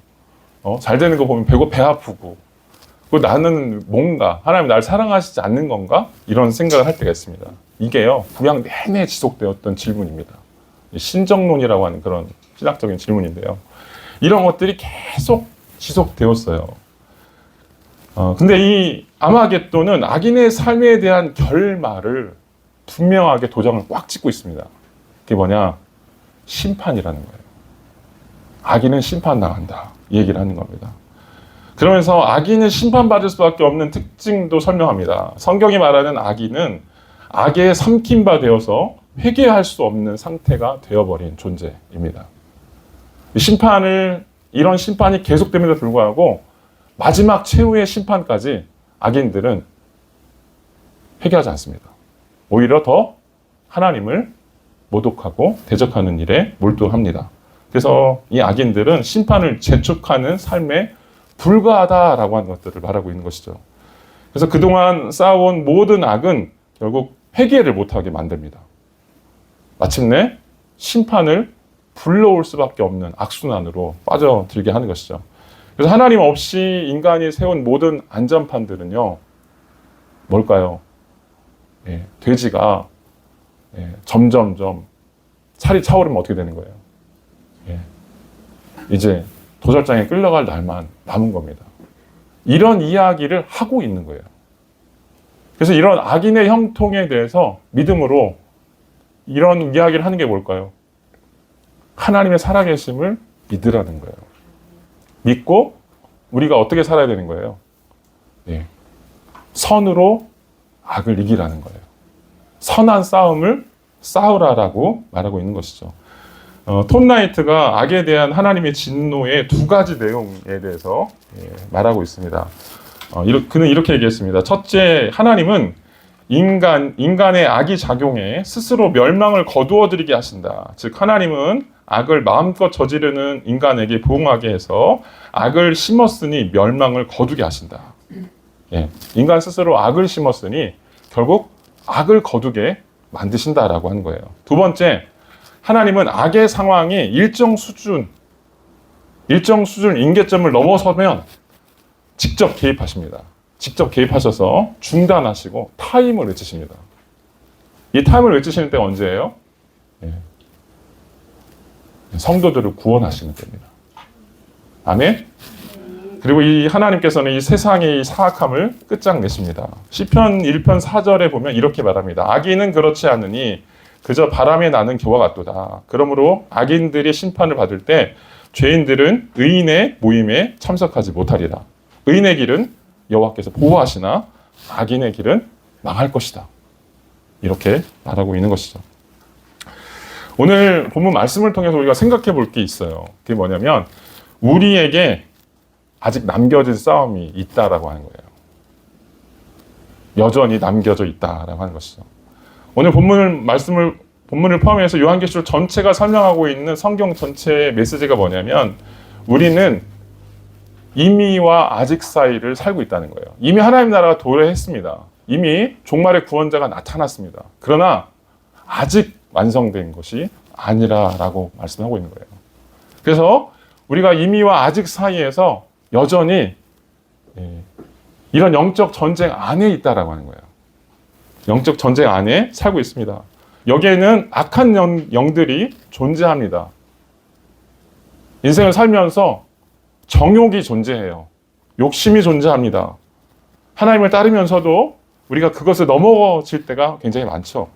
잘 되는 거 보면 배 아프고 나는 뭔가 하나님 날 사랑하시지 않는 건가? 이런 생각을 할 때가 있습니다. 이게요, 구약 내내 지속되었던 질문입니다. 신정론이라고 하는 그런 신학적인 질문인데요, 이런 것들이 계속 지속되었어요. 근데 이 아마겟돈은 악인의 삶에 대한 결말을 분명하게 도장을 꽉 찍고 있습니다. 그게 뭐냐? 심판이라는 거예요. 악인은 심판당한다, 이 얘기를 하는 겁니다. 그러면서 악인은 심판받을 수밖에 없는 특징도 설명합니다. 성경이 말하는 악인은 악에 삼킨 바 되어서 회개할 수 없는 상태가 되어버린 존재입니다. 이런 심판이 계속됨에도 불구하고 마지막 최후의 심판까지 악인들은 회개하지 않습니다. 오히려 더 하나님을 모독하고 대적하는 일에 몰두합니다. 그래서 이 악인들은 심판을 재촉하는 삶에 불과하다라고 하는 것들을 말하고 있는 것이죠. 그래서 그동안 쌓아온 모든 악은 결국 회개를 못하게 만듭니다. 마침내 심판을 불러올 수밖에 없는 악순환으로 빠져들게 하는 것이죠. 그래서 하나님 없이 인간이 세운 모든 안전판들은요, 뭘까요? 돼지가 점점점 살이 차오르면 어떻게 되는 거예요? 이제 도살장에 끌려갈 날만 남은 겁니다. 이런 이야기를 하고 있는 거예요. 그래서 이런 악인의 형통에 대해서 믿음으로 이런 이야기를 하는 게 뭘까요? 하나님의 살아계심을 믿으라는 거예요. 믿고 우리가 어떻게 살아야 되는 거예요? 예. 선으로 악을 이기라는 거예요. 선한 싸움을 싸우라라고 말하고 있는 것이죠. 톰 라이트가 악에 대한 하나님의 진노의 두 가지 내용에 대해서 말하고 있습니다. 그는 이렇게 얘기했습니다. 첫째, 하나님은 인간의 악이 작용해 스스로 멸망을 거두어들이게 하신다. 즉, 하나님은 악을 마음껏 저지르는 인간에게 부응하게 해서 악을 심었으니 멸망을 거두게 하신다. 예, 인간 스스로 악을 심었으니 결국 악을 거두게 만드신다라고 하는 거예요. 두 번째, 하나님은 악의 상황이 일정 수준 임계점을 넘어서면 직접 개입하십니다. 직접 개입하셔서 중단하시고 타임을 외치십니다. 이 타임을 외치시는 때가 언제예요? 예. 성도들을 구원하시는 때입니다. 아멘? 그리고 이 하나님께서는 이 세상의 사악함을 끝장내십니다. 시편 1편 4절에 보면 이렇게 말합니다. 악인은 그렇지 않으니 그저 바람에 나는 겨와 같도다. 그러므로 악인들이 심판을 받을 때 죄인들은 의인의 모임에 참석하지 못하리라. 의인의 길은 여호와께서 보호하시나 악인의 길은 망할 것이다. 이렇게 말하고 있는 것이죠. 오늘 본문 말씀을 통해서 우리가 생각해 볼 게 있어요. 그게 뭐냐면 우리에게 아직 남겨진 싸움이 있다라고 하는 거예요. 여전히 남겨져 있다라고 하는 것이죠. 오늘 본문을 포함해서 요한계시록 전체가 설명하고 있는 성경 전체의 메시지가 뭐냐면 우리는 이미와 아직 사이를 살고 있다는 거예요. 이미 하나님 나라가 도래했습니다. 이미 종말의 구원자가 나타났습니다. 그러나 아직 완성된 것이 아니라라고 말씀하고 있는 거예요. 그래서 우리가 이미와 아직 사이에서 여전히 이런 영적 전쟁 안에 있다라고 하는 거예요. 영적 전쟁 안에 살고 있습니다. 여기에는 악한 영들이 존재합니다. 인생을 살면서 정욕이 존재해요. 욕심이 존재합니다. 하나님을 따르면서도 우리가 그것을 넘어질 때가 굉장히 많죠.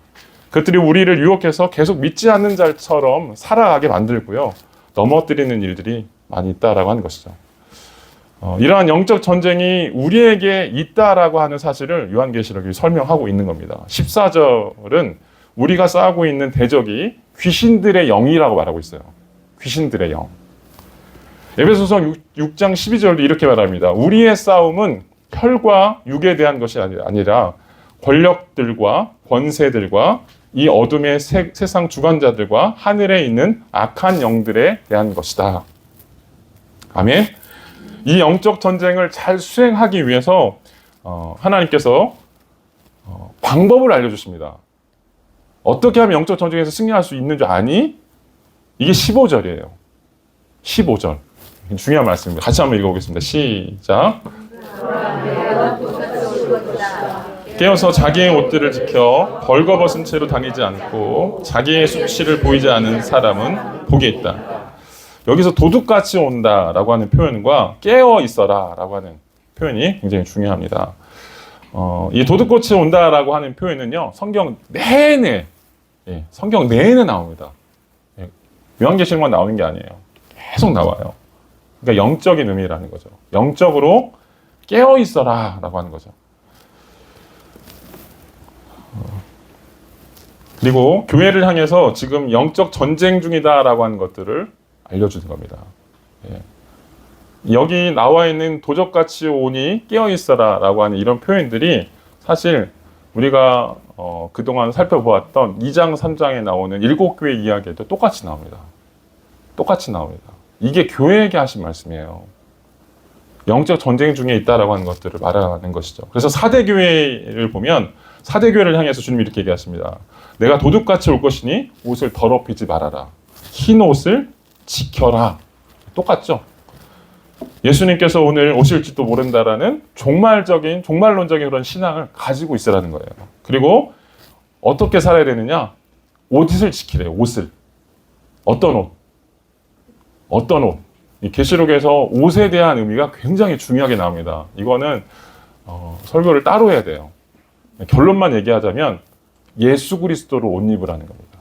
그것들이 우리를 유혹해서 계속 믿지 않는 자처럼 살아가게 만들고요. 넘어뜨리는 일들이 많이 있다라고 하는 것이죠. 이러한 영적 전쟁이 우리에게 있다라고 하는 사실을 요한계시록이 설명하고 있는 겁니다. 14절은 우리가 싸우고 있는 대적이 귀신들의 영이라고 말하고 있어요. 귀신들의 영. 에베소서 6장 12절도 이렇게 말합니다. 우리의 싸움은 혈과 육에 대한 것이 아니라 권력들과 권세들과 이 어둠의 세상 주관자들과 하늘에 있는 악한 영들에 대한 것이다. 아멘. 이 영적 전쟁을 잘 수행하기 위해서 하나님께서 방법을 알려주십니다. 어떻게 하면 영적 전쟁에서 승리할 수 있는 줄 아니? 이게 15절이에요. 15절. 중요한 말씀입니다. 같이 한번 읽어보겠습니다. 시작. 깨어서 자기의 옷들을 지켜 벌거벗은 채로 다니지 않고 자기의 수치를 보이지 않은 사람은 복이 있다. 여기서 도둑같이 온다라고 하는 표현과 깨어 있어라라고 하는 표현이 굉장히 중요합니다. 이 도둑같이 온다라고 하는 표현은요, 성경 내내 나옵니다. 요한계시록만 나오는 게 아니에요. 계속 나와요. 그러니까 영적인 의미라는 거죠. 영적으로 깨어 있어라라고 하는 거죠. 그리고 교회를 향해서 지금 영적 전쟁 중이다라고 하는 것들을 알려주는 겁니다. 여기 나와 있는 도적같이 오니 깨어있어라라고 하는 이런 표현들이 사실 우리가 그동안 살펴보았던 2장, 3장에 나오는 7교회 이야기에도 똑같이 나옵니다. 똑같이 나옵니다. 이게 교회에게 하신 말씀이에요. 영적 전쟁 중에 있다라고 하는 것들을 말하는 것이죠. 그래서 4대 교회를 보면 4대 교회를 향해서 주님이 이렇게 얘기하십니다. 내가 도둑같이 올 것이니 옷을 더럽히지 말아라. 흰 옷을 지켜라. 똑같죠? 예수님께서 오늘 오실지도 모른다라는 종말론적인 그런 신앙을 가지고 있으라는 거예요. 그리고 어떻게 살아야 되느냐? 옷을 지키래요. 옷을. 어떤 옷? 어떤 옷? 이 계시록에서 옷에 대한 의미가 굉장히 중요하게 나옵니다. 이거는 설교를 따로 해야 돼요. 결론만 얘기하자면 예수 그리스도로 옷 입으라는 겁니다.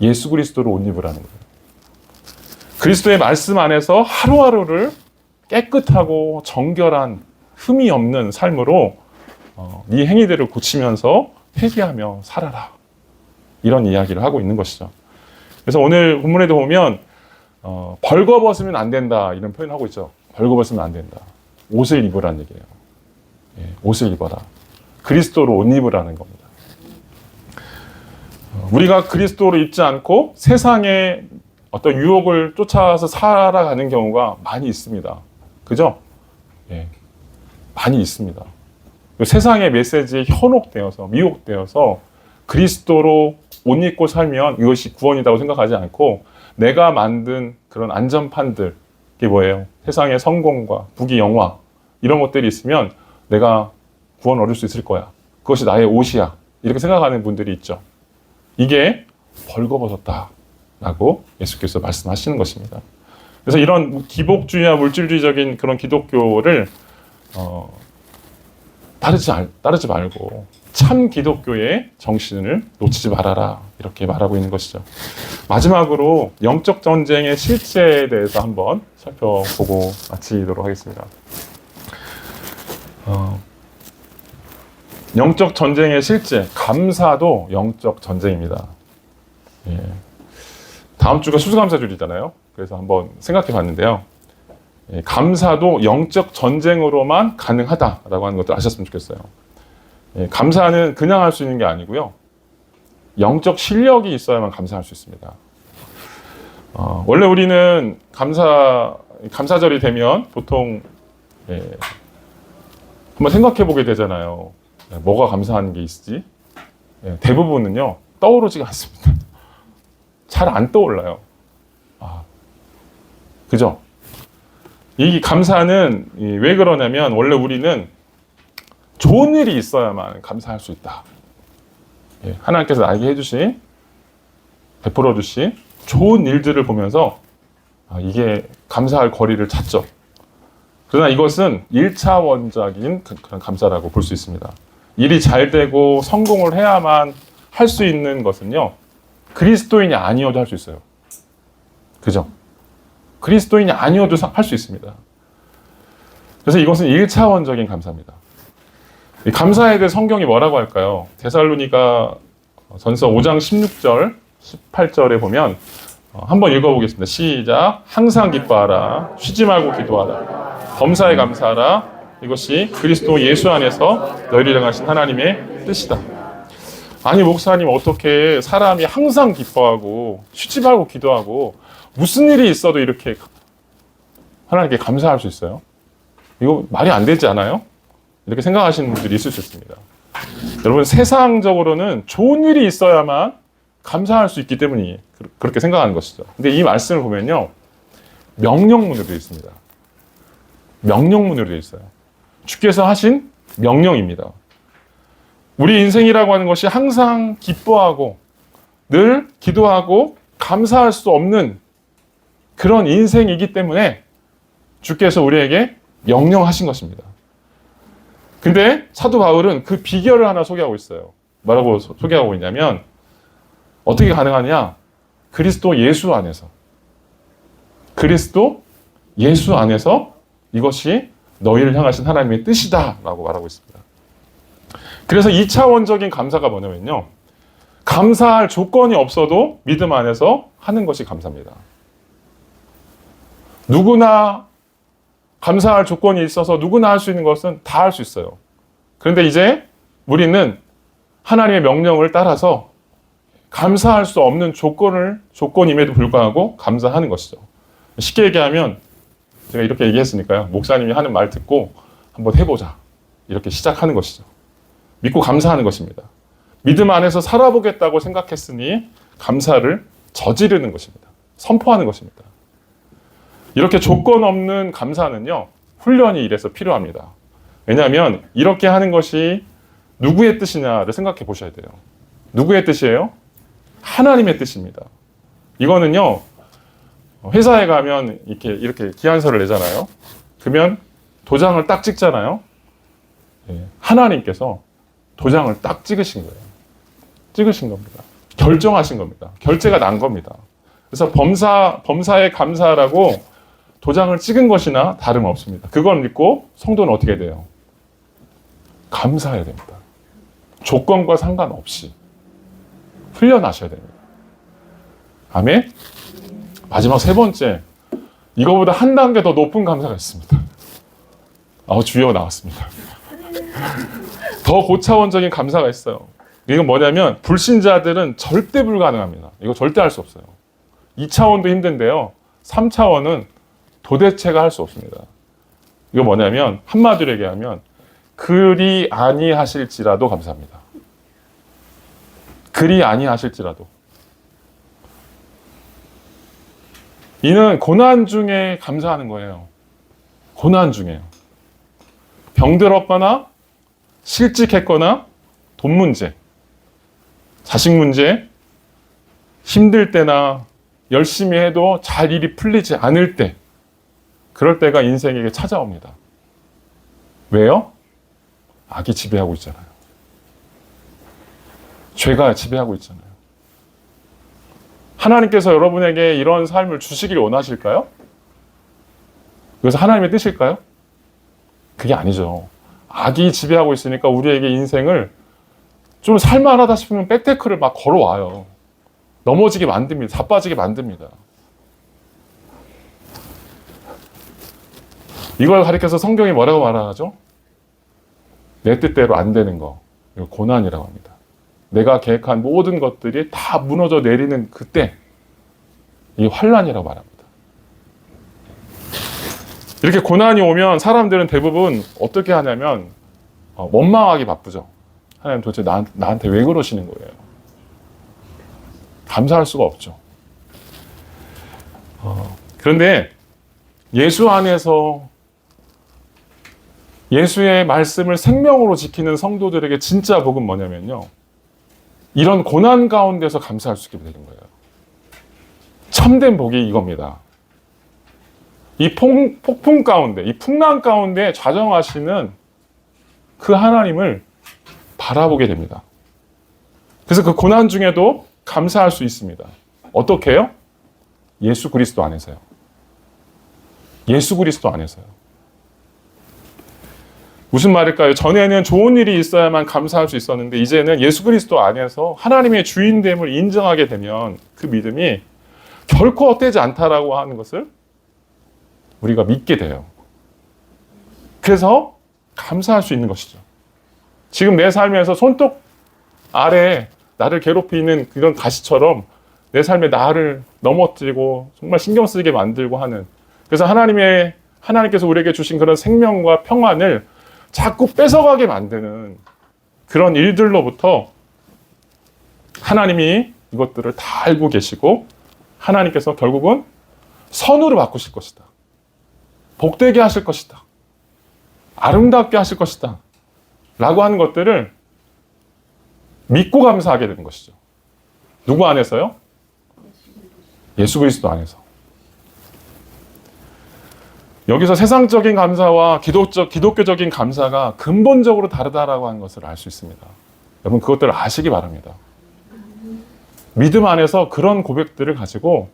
예수 그리스도로 옷 입으라는 거예요. 그리스도의 말씀 안에서 하루하루를 깨끗하고 정결한 흠이 없는 삶으로 네 행위들을 고치면서 회개하며 살아라. 이런 이야기를 하고 있는 것이죠. 그래서 오늘 본문에도 보면 벌거벗으면 안 된다 이런 표현을 하고 있죠. 벌거벗으면 안 된다. 옷을 입으라는 얘기예요. 예, 옷을 입어라. 그리스도로 옷 입으라는 겁니다. 우리가 그리스도로 입지 않고 세상의 어떤 유혹을 쫓아서 살아가는 경우가 많이 있습니다. 그죠? 예, 많이 있습니다. 세상의 메시지에 현혹되어서 미혹되어서 그리스도로 옷 입고 살면 이것이 구원이라고 생각하지 않고 내가 만든 그런 안전판들, 이게 뭐예요? 세상의 성공과 부귀 영화 이런 것들이 있으면 내가 구원 얻을 수 있을 거야. 그것이 나의 옷이야. 이렇게 생각하는 분들이 있죠. 이게 벌거벗었다라고 예수께서 말씀하시는 것입니다. 그래서 이런 기복주의와 물질주의적인 그런 기독교를 따르지 말고 참 기독교의 정신을 놓치지 말아라 이렇게 말하고 있는 것이죠. 마지막으로 영적 전쟁의 실제에 대해서 한번 살펴보고 마치도록 하겠습니다. 영적 전쟁의 실제, 감사도 영적 전쟁입니다. 예. 다음 주가 수수감사주일이잖아요. 그래서 한번 생각해 봤는데요. 예, 감사도 영적 전쟁으로만 가능하다라고 하는 것들 아셨으면 좋겠어요. 예, 감사는 그냥 할 수 있는 게 아니고요. 영적 실력이 있어야만 감사할 수 있습니다. 원래 우리는 감사절이 되면 보통 한번 생각해 보게 되잖아요. 뭐가 감사한 게 있지? 대부분은요, 떠오르지가 않습니다. 잘 안 떠올라요. 그죠? 이 감사는 왜 그러냐면, 원래 우리는 좋은 일이 있어야만 감사할 수 있다. 하나님께서 나에게 해주신, 베풀어 주신 좋은 일들을 보면서 이게 감사할 거리를 찾죠. 그러나 이것은 1차원적인 그런 감사라고 볼 수 있습니다. 일이 잘 되고 성공을 해야만 할 수 있는 것은요, 그리스도인이 아니어도 할 수 있어요. 그죠? 그리스도인이 아니어도 할 수 있습니다. 그래서 이것은 1차원적인 감사입니다. 이 감사에 대해 성경이 뭐라고 할까요? 데살로니가 전서 5장 16절, 18절에 보면 한번 읽어보겠습니다. 시작. 항상 기뻐하라. 쉬지 말고 기도하라. 범사에 감사하라. 이것이 그리스도 예수 안에서 너희를 향하신 하나님의 뜻이다. 아니 목사님, 어떻게 사람이 항상 기뻐하고 쉬지 말고 기도하고 무슨 일이 있어도 이렇게 하나님께 감사할 수 있어요? 이거 말이 안 되지 않아요? 이렇게 생각하시는 분들이 있을 수 있습니다. 여러분, 세상적으로는 좋은 일이 있어야만 감사할 수 있기 때문이 그렇게 생각하는 것이죠. 근데 이 말씀을 보면요, 명령문으로 되어 있습니다. 명령문으로 되어 있어요. 주께서 하신 명령입니다. 우리 인생이라고 하는 것이 항상 기뻐하고 늘 기도하고 감사할 수 없는 그런 인생이기 때문에 주께서 우리에게 명령하신 것입니다. 근데 사도 바울은 그 비결을 하나 소개하고 있어요. 뭐라고 소개하고 있냐면, 어떻게 가능하냐? 그리스도 예수 안에서. 그리스도 예수 안에서 이것이 너희를 향하신 하나님의 뜻이다 라고 말하고 있습니다. 그래서 2차원적인 감사가 뭐냐면요, 감사할 조건이 없어도 믿음 안에서 하는 것이 감사입니다. 누구나 감사할 조건이 있어서 누구나 할 수 있는 것은 다 할 수 있어요. 그런데 이제 우리는 하나님의 명령을 따라서 감사할 수 없는 조건임에도 불구하고 감사하는 것이죠. 쉽게 얘기하면, 제가 이렇게 얘기했으니까요, 목사님이 하는 말 듣고 한번 해보자, 이렇게 시작하는 것이죠. 믿고 감사하는 것입니다. 믿음 안에서 살아보겠다고 생각했으니 감사를 저지르는 것입니다. 선포하는 것입니다. 이렇게 조건 없는 감사는요, 훈련이 이래서 필요합니다. 왜냐하면 이렇게 하는 것이 누구의 뜻이냐를 생각해 보셔야 돼요. 누구의 뜻이에요? 하나님의 뜻입니다. 이거는요, 회사에 가면 이렇게 기한서를 내잖아요. 그러면 도장을 딱 찍잖아요. 하나님께서 도장을 딱 찍으신 거예요. 찍으신 겁니다. 결정하신 겁니다. 결제가 난 겁니다. 그래서 범사에 감사하라고 도장을 찍은 것이나 다름없습니다. 그걸 믿고 성도는 어떻게 돼요? 감사해야 됩니다. 조건과 상관없이 훈련하셔야 됩니다. 아멘? 마지막 세 번째, 이거보다 한 단계 더 높은 감사가 있습니다. 주여 나왔습니다. 더 고차원적인 감사가 있어요. 이건 뭐냐면 불신자들은 절대 불가능합니다. 이거 절대 할 수 없어요. 2차원도 힘든데요. 3차원은 도대체가 할 수 없습니다. 이거 뭐냐면 한마디로 얘기하면 그리 아니하실지라도 감사합니다. 그리 아니하실지라도. 이는 고난 중에 감사하는 거예요. 고난 중에. 병들었거나 실직했거나 돈 문제, 자식 문제, 힘들 때나 열심히 해도 잘 일이 풀리지 않을 때, 그럴 때가 인생에게 찾아옵니다. 왜요? 악이 지배하고 있잖아요. 죄가 지배하고 있잖아요. 하나님께서 여러분에게 이런 삶을 주시길 원하실까요? 그래서 하나님의 뜻일까요? 그게 아니죠. 악이 지배하고 있으니까 우리에게 인생을 좀 살만하다 싶으면 백테크를 막 걸어와요. 넘어지게 만듭니다. 자빠지게 만듭니다. 이걸 가리켜서 성경이 뭐라고 말하죠? 내 뜻대로 안 되는 거. 이거 고난이라고 합니다. 내가 계획한 모든 것들이 다 무너져 내리는 그때 이 환난이라고 말합니다. 이렇게 고난이 오면 사람들은 대부분 어떻게 하냐면 원망하기 바쁘죠. 하나님 도대체 나한테 왜 그러시는 거예요? 감사할 수가 없죠. 그런데 예수 안에서 예수의 말씀을 생명으로 지키는 성도들에게 진짜 복은 뭐냐면요. 이런 고난 가운데서 감사할 수 있게 되는 거예요. 참된 복이 이겁니다. 이 폭풍 가운데, 이 풍랑 가운데 좌정하시는 그 하나님을 바라보게 됩니다. 그래서 그 고난 중에도 감사할 수 있습니다. 어떻게 해요? 예수 그리스도 안에서요. 예수 그리스도 안에서요. 무슨 말일까요? 전에는 좋은 일이 있어야만 감사할 수 있었는데 이제는 예수 그리스도 안에서 하나님의 주인됨을 인정하게 되면 그 믿음이 결코 헛되지 않다라고 하는 것을 우리가 믿게 돼요. 그래서 감사할 수 있는 것이죠. 지금 내 삶에서 손톱 아래 나를 괴롭히는 그런 가시처럼 내 삶에 나를 넘어뜨리고 정말 신경 쓰게 만들고 하는, 그래서 하나님께서 우리에게 주신 그런 생명과 평안을 자꾸 뺏어가게 만드는 그런 일들로부터 하나님이 이것들을 다 알고 계시고 하나님께서 결국은 선으로 바꾸실 것이다. 복되게 하실 것이다. 아름답게 하실 것이다. 라고 하는 것들을 믿고 감사하게 되는 것이죠. 누구 안에서요? 예수 그리스도 안에서. 여기서 세상적인 감사와 기독교적인 감사가 근본적으로 다르다라고 하는 것을 알 수 있습니다. 여러분 그것들을 아시기 바랍니다. 믿음 안에서 그런 고백들을 가지고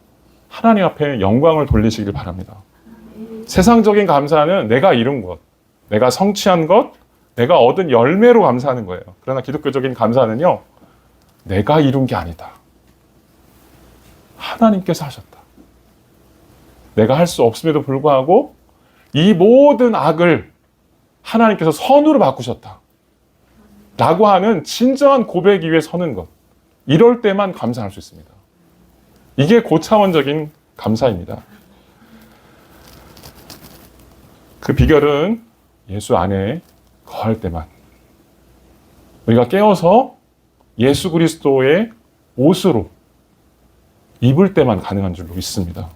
하나님 앞에 영광을 돌리시길 바랍니다. 세상적인 감사는 내가 이룬 것, 내가 성취한 것, 내가 얻은 열매로 감사하는 거예요. 그러나 기독교적인 감사는요, 내가 이룬 게 아니다. 하나님께서 하셨다. 내가 할 수 없음에도 불구하고 이 모든 악을 하나님께서 선으로 바꾸셨다. 라고 하는 진정한 고백 위에 서는 것. 이럴 때만 감사할 수 있습니다. 이게 고차원적인 감사입니다. 그 비결은 예수 안에 거할 때만, 우리가 깨어서 예수 그리스도의 옷으로 입을 때만 가능한 줄로 믿습니다.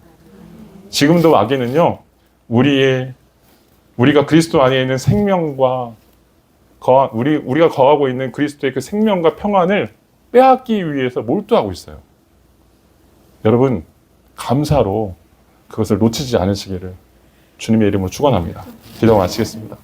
지금도 마귀는요, 우리가 그리스도 안에 있는 생명과 우리가 거하고 있는 그리스도의 그 생명과 평안을 빼앗기 위해서 몰두하고 있어요. 여러분, 감사로 그것을 놓치지 않으시기를 주님의 이름으로 축원합니다. 기도 마치겠습니다.